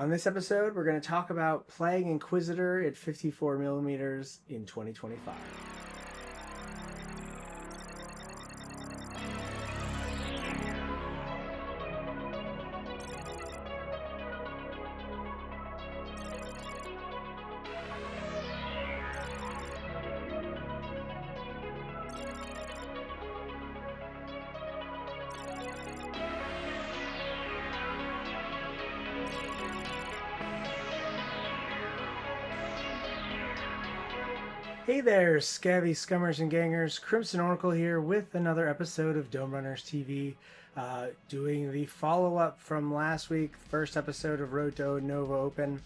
On this episode, we're going to talk about playing Inquisitor at 54mm in 2025. Hey there, scabby scummers and gangers. Crimson Oracle here with another episode of Dome Runners TV, doing the follow-up from last week, first episode of Roto Nova Open.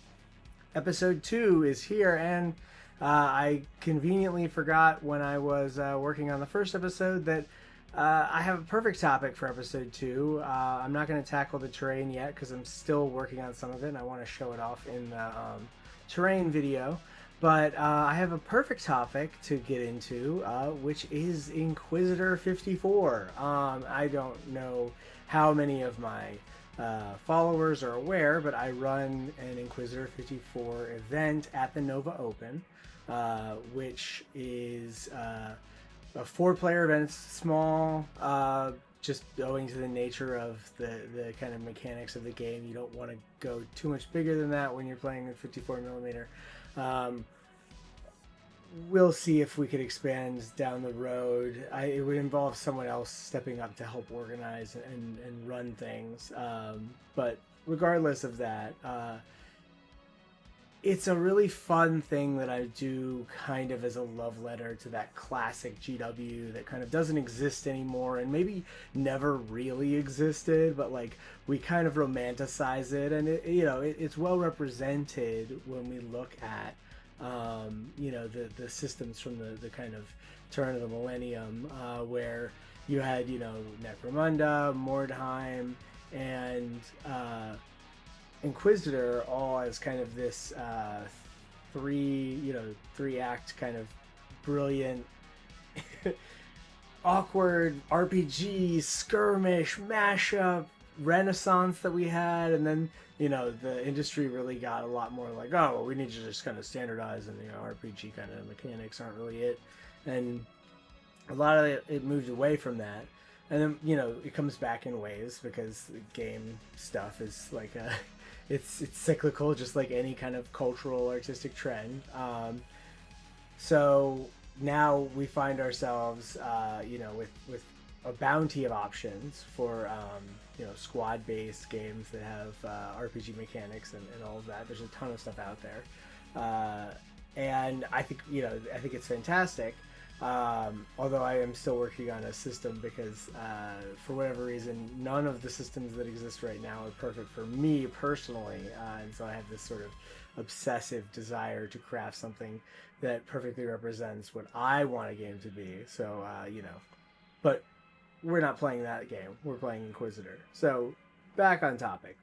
Episode 2 is here, and I conveniently forgot when I was working on the first episode that I have a perfect topic for episode 2. I'm not going to tackle the terrain yet because I'm still working on some of it, and I want to show it off in the terrain video. But I have a perfect topic to get into, which is Inquisitor 54. I don't know how many of my followers are aware, but I run an Inquisitor 54 event at the Nova Open, which is a 4-player event. It's small, just owing to the nature of the kind of mechanics of the game. You don't want to go too much bigger than that when you're playing at 54mm. We'll see if we could expand down the road. It would involve someone else stepping up to help organize and run things. But regardless of that, it's a really fun thing that I do kind of as a love letter to that classic GW that kind of doesn't exist anymore and maybe never really existed, but like we kind of romanticize it, and it's well represented when we look at the systems from the kind of turn of the millennium, where you had Necromunda, Mordheim, and Inquisitor all as kind of this three-act kind of brilliant awkward RPG skirmish mashup renaissance that we had. And then the industry really got a lot more like, oh, well, we need to just kind of standardize, and RPG kind of mechanics aren't really it, and a lot of it moved away from that. And then it comes back in waves because the game stuff is like it's cyclical, just like any kind of cultural artistic trend. So now we find ourselves with a bounty of options for squad-based games that have RPG mechanics and all of that. There's a ton of stuff out there, and I think it's fantastic. Although I am still working on a system because for whatever reason none of the systems that exist right now are perfect for me personally, and so I have this sort of obsessive desire to craft something that perfectly represents what I want a game to be. So but we're not playing that game. We're playing Inquisitor. So, back on topic.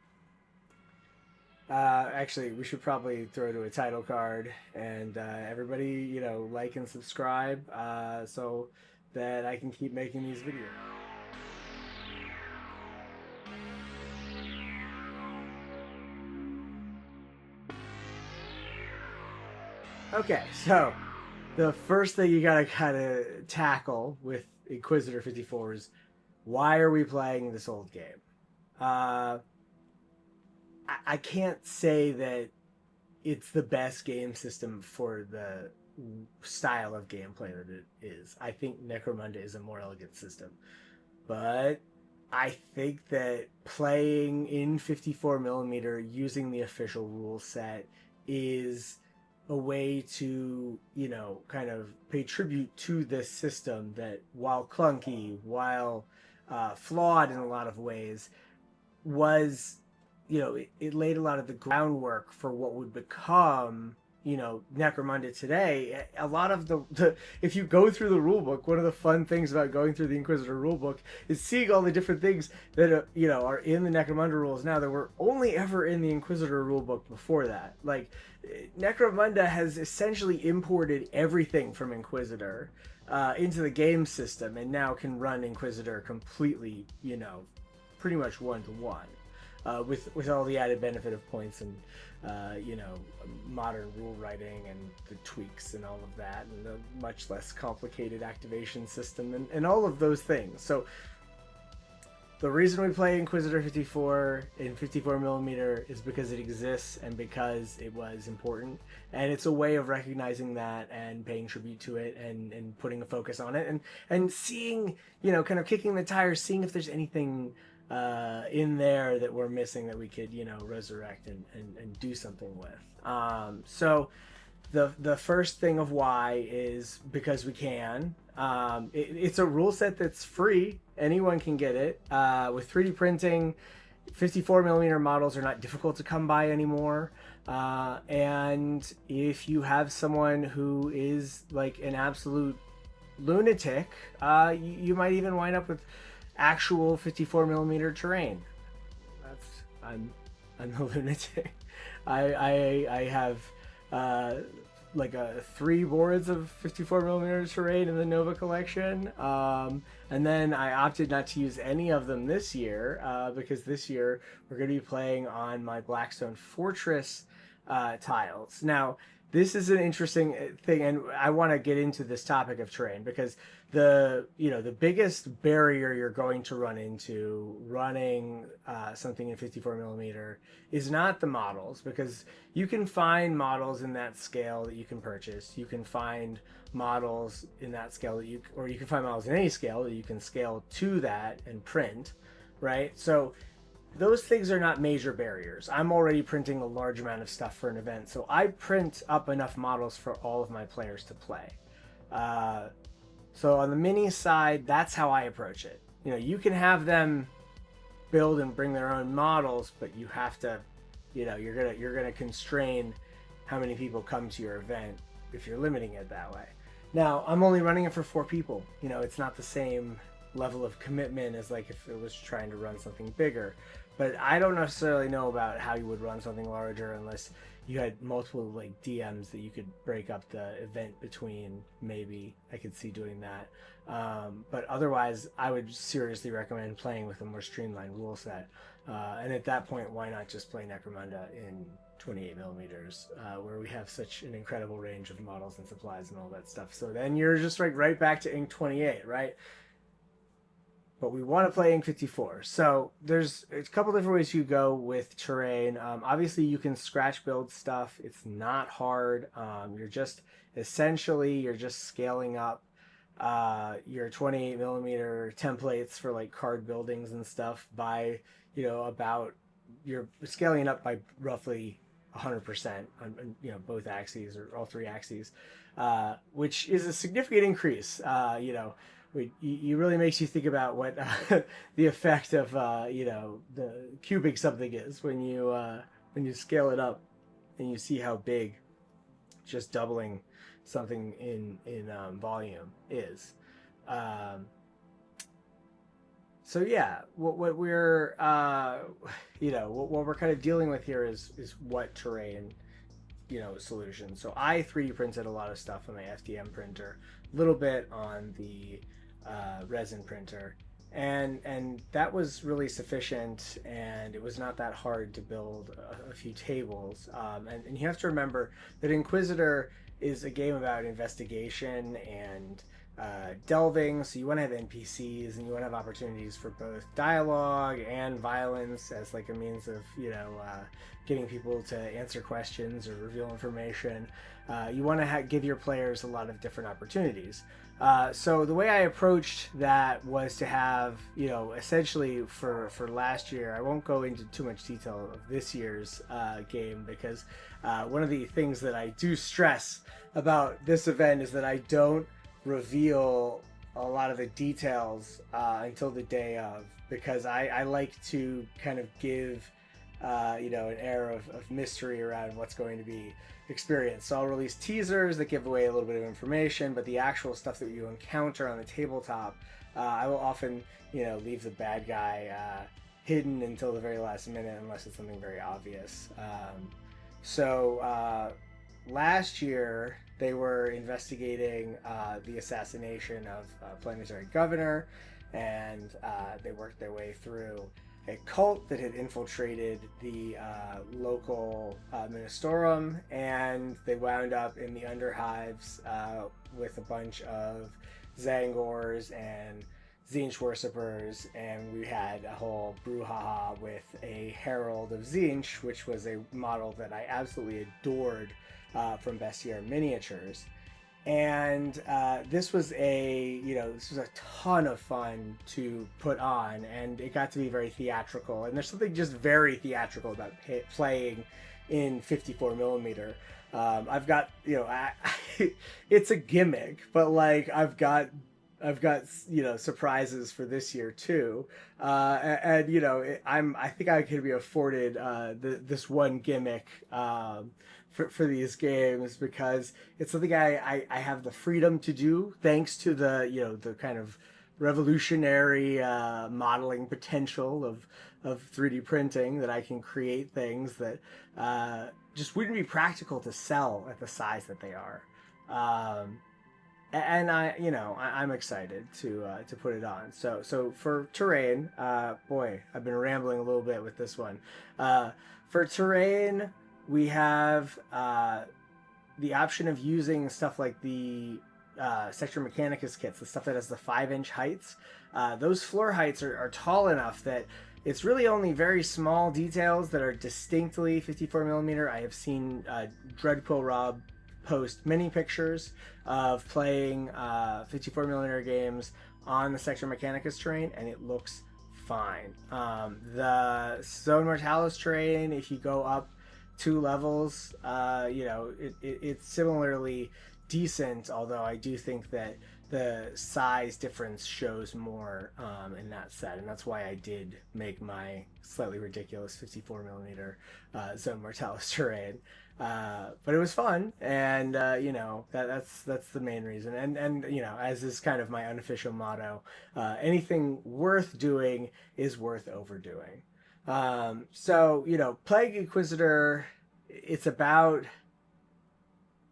Actually, we should probably throw to a title card, and everybody, like and subscribe, so that I can keep making these videos. Okay, so the first thing you gotta kind of tackle with Inquisitor 54 is, why are we playing this old game? I can't say that it's the best game system for the style of gameplay that it is. I think Necromunda is a more elegant system, but I think that playing in 54mm using the official rule set is a way to kind of pay tribute to this system that, while clunky, while flawed in a lot of ways, was it laid a lot of the groundwork for what would become Necromunda today. A lot of the if you go through the rulebook, one of the fun things about going through the Inquisitor rulebook is seeing all the different things that are in the Necromunda rules now that were only ever in the Inquisitor rulebook before that. Like, Necromunda has essentially imported everything from Inquisitor into the game system, and now can run Inquisitor completely, pretty much 1-to-1. with all the added benefit of points and modern rule writing and the tweaks and all of that, and the much less complicated activation system and all of those things. So the reason we play Inquisitor 54 in 54mm is because it exists and because it was important, and it's a way of recognizing that and paying tribute to it and putting a focus on it and seeing, kind of kicking the tires, seeing if there's anything in there that we're missing that we could, resurrect and do something with. So the first thing of why is because we can. It's a rule set that's free. Anyone can get it. With 3D printing, 54mm models are not difficult to come by anymore. And if you have someone who is like an absolute lunatic, you might even wind up with actual 54mm terrain. I'm the lunatic. I have like 3 boards of 54mm terrain in the Nova collection, and then I opted not to use any of them this year because this year we're going to be playing on my Blackstone Fortress tiles. Now, this is an interesting thing, and I want to get into this topic of terrain because the biggest barrier you're going to run into running something in 54mm is not the models, because you can find models in that scale that you can purchase. You can find models in that scale that you can find models in any scale that you can scale to that and print, right? So those things are not major barriers. I'm already printing a large amount of stuff for an event, so I print up enough models for all of my players to play. So on the mini side, that's how I approach it. You can have them build and bring their own models, but you have to, you're gonna constrain how many people come to your event if you're limiting it that way. Now, I'm only running it for 4 people. It's not the same level of commitment as like if it was trying to run something bigger. But I don't necessarily know about how you would run something larger unless you had multiple like DMs that you could break up the event between. Maybe I could see doing that. But otherwise, I would seriously recommend playing with a more streamlined rule set. And at that point, why not just play Necromunda in 28mm, where we have such an incredible range of models and supplies and all that stuff. So then you're just like right back to Ink 28, right? But we want to play Ink 54. So there's a couple different ways you go with terrain. Obviously, you can scratch build stuff. It's not hard. You're just scaling up your 28mm templates for like card buildings and stuff by, you're scaling it up by roughly 100% on both axes or all 3 axes, which is a significant increase. You really makes you think about what the effect of the cubing something is when you scale it up and you see how big just doubling something in volume is. So yeah, what we're what we're kind of dealing with here is what terrain solution. So I 3D printed a lot of stuff on my FDM printer, a little bit on the resin printer, and that was really sufficient, and it was not that hard to build a few tables. And you have to remember that Inquisitor is a game about investigation and delving, so you want to have NPCs and you want to have opportunities for both dialogue and violence as like a means of getting people to answer questions or reveal information. You want to give your players a lot of different opportunities. So the way I approached that was to have, essentially for last year, I won't go into too much detail of this year's game, because one of the things that I do stress about this event is that I don't reveal a lot of the details until the day of, because I like to kind of give an air of mystery around what's going to be experienced. So I'll release teasers that give away a little bit of information, but the actual stuff that you encounter on the tabletop, I will often leave the bad guy hidden until the very last minute unless it's something very obvious. So last year they were investigating the assassination of a planetary governor, and they worked their way through a cult that had infiltrated the local Ministorum, and they wound up in the Underhives with a bunch of Zangors and Tzeentch worshippers, and we had a whole brouhaha with a Herald of Tzeentch, which was a model that I absolutely adored from Bestiaire Miniatures. And this was a ton of fun to put on, and it got to be very theatrical. And there's something just very theatrical about playing in 54 millimeter. I've got, it's a gimmick, but like I've got surprises for this year too, and I think I could be afforded this one gimmick for these games, because it's something I have the freedom to do thanks to the kind of revolutionary modeling potential of 3D printing, that I can create things that just wouldn't be practical to sell at the size that they are. And I'm excited to put it on. So for terrain, boy, I've been rambling a little bit with this one. For terrain, we have the option of using stuff like the Sector Mechanicus kits, the stuff that has the 5-inch heights. Those floor heights are tall enough that it's really only very small details that are distinctly 54 millimeter. I have seen Dreadquill Rob post many pictures of playing 54 millimeter games on the Sector Mechanicus terrain, and it looks fine. The Zone Mortalis terrain, if you go up 2 levels, it's similarly decent, although I do think that the size difference shows more in that set, and that's why I did make my slightly ridiculous 54 millimeter Zone Mortalis terrain. But it was fun, and that's the main reason. And as is kind of my unofficial motto, anything worth doing is worth overdoing. Plague Inquisitor, it's about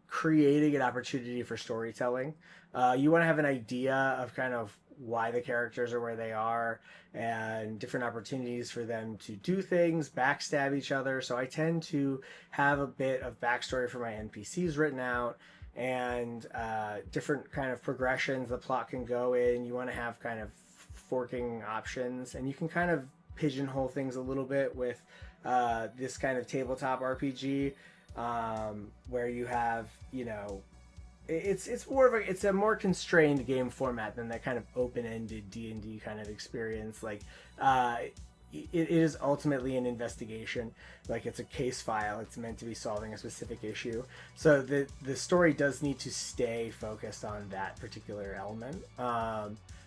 creating an opportunity for storytelling. You want to have an idea of kind of why the characters are where they are, and different opportunities for them to do things, backstab each other. So I tend to have a bit of backstory for my NPCs written out, and different kind of progressions the plot can go in. You want to have kind of forking options, and you can kind of pigeonhole things a little bit with this kind of tabletop RPG, where you have, it's a more constrained game format than that kind of open-ended D&D kind of experience. Like it is ultimately an investigation, like it's a case file. It's meant to be solving a specific issue, so the story does need to stay focused on that particular element.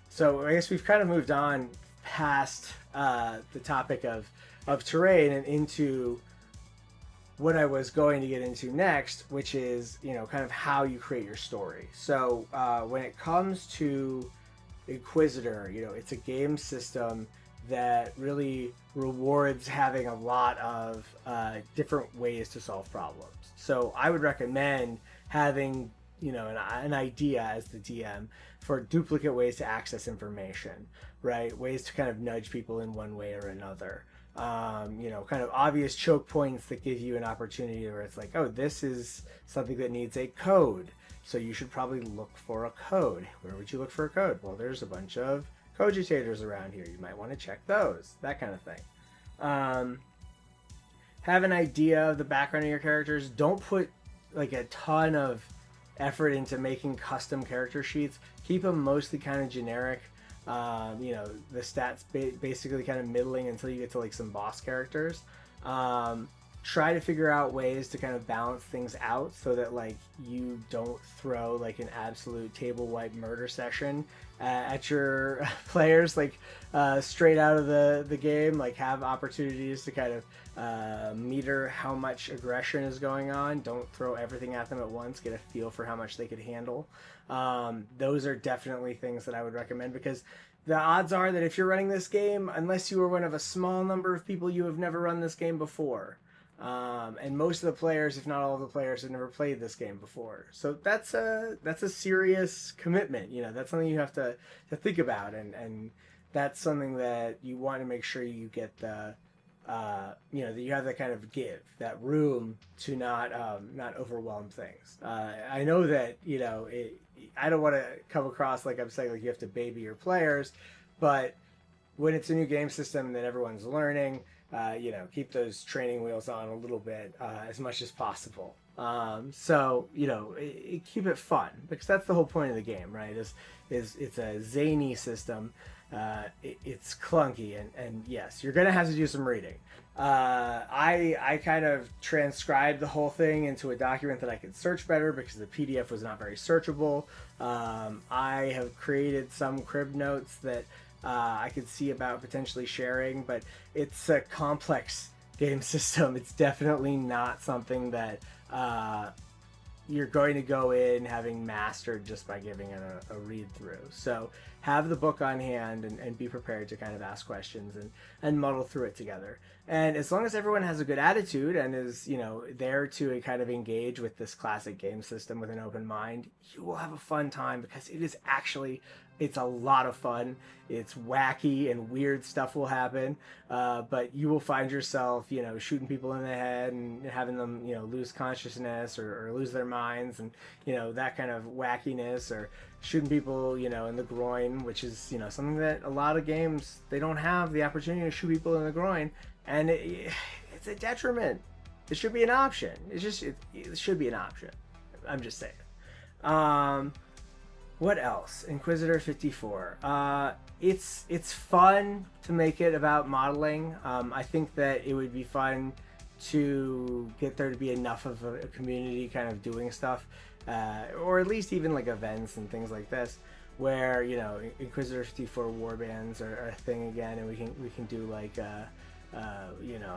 So I guess we've kind of moved on past the topic of terrain and into what I was going to get into next, which is, kind of how you create your story. So when it comes to Inquisitor, it's a game system that really rewards having a lot of different ways to solve problems. So I would recommend having, an idea as the DM for duplicate ways to access information, right? Ways to kind of nudge people in one way or another. Kind of obvious choke points that give you an opportunity where it's like, oh, this is something that needs a code, so you should probably look for a code. Where would you look for a code? Well, there's a bunch of cogitators around here. You might want to check those, that kind of thing. Have an idea of the background of your characters. Don't put like a ton of effort into making custom character sheets. Keep them mostly kind of generic. The stats basically kind of middling until you get to like some boss characters. Try to figure out ways to kind of balance things out so that like you don't throw like an absolute table wipe murder session at your players, like straight out of the game. Like have opportunities to kind of meter how much aggression is going on. Don't throw everything at them at once. Get a feel for how much they could handle. Those are definitely things that I would recommend, because the odds are that if you're running this game, unless you are one of a small number of people, you have never run this game before. And most of the players, if not all of the players, have never played this game before. So that's a serious commitment. That's something you have to think about and that's something that you want to make sure you get the that you have that kind of give, that room to not overwhelm things. I know that I don't want to come across like I'm saying like you have to baby your players, but when it's a new game system that everyone's learning, keep those training wheels on a little bit as much as possible. Keep it fun, because that's the whole point of the game, right? Is it's a zany system. It's clunky, and yes, you're gonna have to do some reading. I kind of transcribed the whole thing into a document that I could search better because the PDF was not very searchable. I have created some crib notes that I could see about potentially sharing, but it's a complex game system. It's definitely not something that you're going to go in having mastered just by giving it a read through. So have the book on hand and be prepared to kind of ask questions and muddle through it together. And as long as everyone has a good attitude and is, there to kind of engage with this classic game system with an open mind, you will have a fun time, because it's a lot of fun. It's wacky and weird stuff will happen, but you will find yourself, shooting people in the head and having them, lose consciousness or lose their minds, and that kind of wackiness, or shooting people, in the groin, which is something that a lot of games, they don't have the opportunity to shoot people in the groin, and it's a detriment. It should be an option. It should be an option. I'm just saying. What else? Inquisitor 54. It's fun to make it about modeling. I think that it would be fun to get there to be enough of a community kind of doing stuff, or at least even like events and things like this, where Inquisitor 54 warbands are a thing again, and we can do like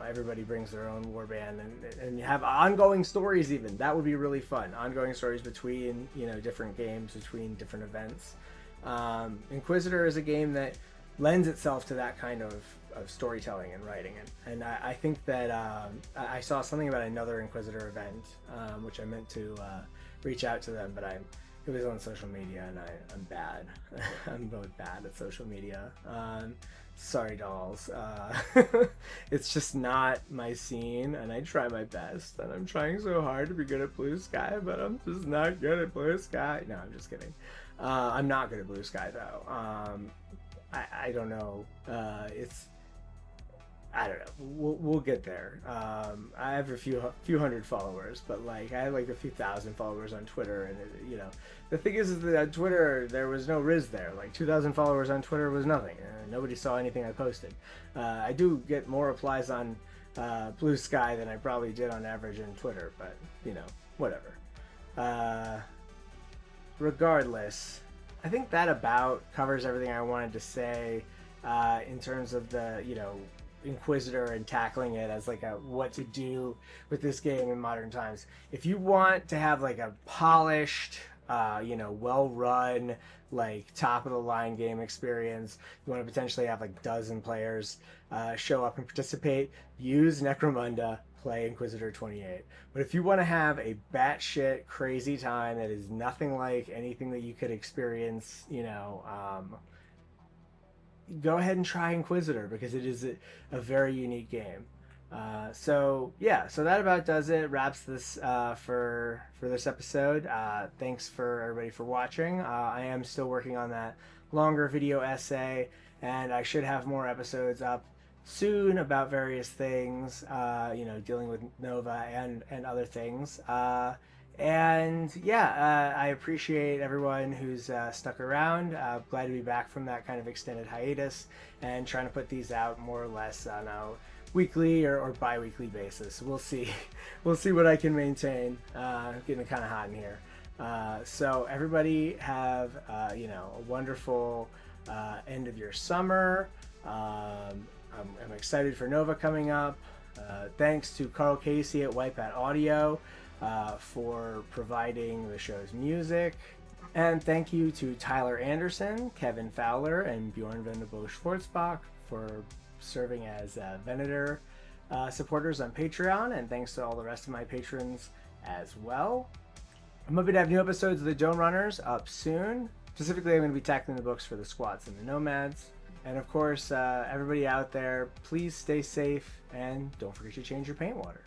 everybody brings their own warband and you have ongoing stories. Even that would be really fun. Ongoing stories between different games, between different events. Inquisitor is a game that lends itself to that kind of storytelling and writing, and I think that I saw something about another Inquisitor event, which I meant to reach out to them, but it was on social media, and I'm bad. I'm really bad at social media. Sorry, dolls. It's just not my scene, and I try my best, and I'm trying so hard to be good at Blue Sky, but I'm just not good at Blue Sky. No, I'm just kidding. I'm not good at Blue Sky, though. I don't know. I don't know. We'll get there. I have a few hundred followers, but like I have like a few thousand followers on Twitter, and the thing is that on Twitter there was no Riz there. Like 2,000 followers on Twitter was nothing. Nobody saw anything I posted. I do get more replies on Blue Sky than I probably did on average on Twitter, but whatever. Regardless, I think that about covers everything I wanted to say in terms of the Inquisitor and tackling it as like a what to do with this game in modern times. If you want to have like a polished well run, like top of the line game experience, you want to potentially have like dozen players show up and participate, use Necromunda, play Inquisitor 28. But if you want to have a batshit crazy time that is nothing like anything that you could experience, go ahead and try Inquisitor, because it is a very unique game. So that about does it. Wraps this for this episode. Thanks for everybody for watching. I am still working on that longer video essay, and I should have more episodes up soon about various things, dealing with Nova and other things. I appreciate everyone who's stuck around. Glad to be back from that kind of extended hiatus and trying to put these out more or less on a weekly or bi-weekly basis. We'll see. We'll see what I can maintain. Getting kind of hot in here. So everybody have a wonderful end of your summer. I'm excited for Nova coming up. Thanks to Karl Casey at Wipeout Audio for providing the show's music. And thank you to Tyler Anderson, Kevin Fowler, and Bjorn Venable Schwartzbach for serving as Venator supporters on Patreon. And thanks to all the rest of my patrons as well. I'm hoping to have new episodes of the Dome Runners up soon. Specifically, I'm going to be tackling the books for the Squats and the Nomads. And of course, everybody out there, please stay safe and don't forget to change your paint water.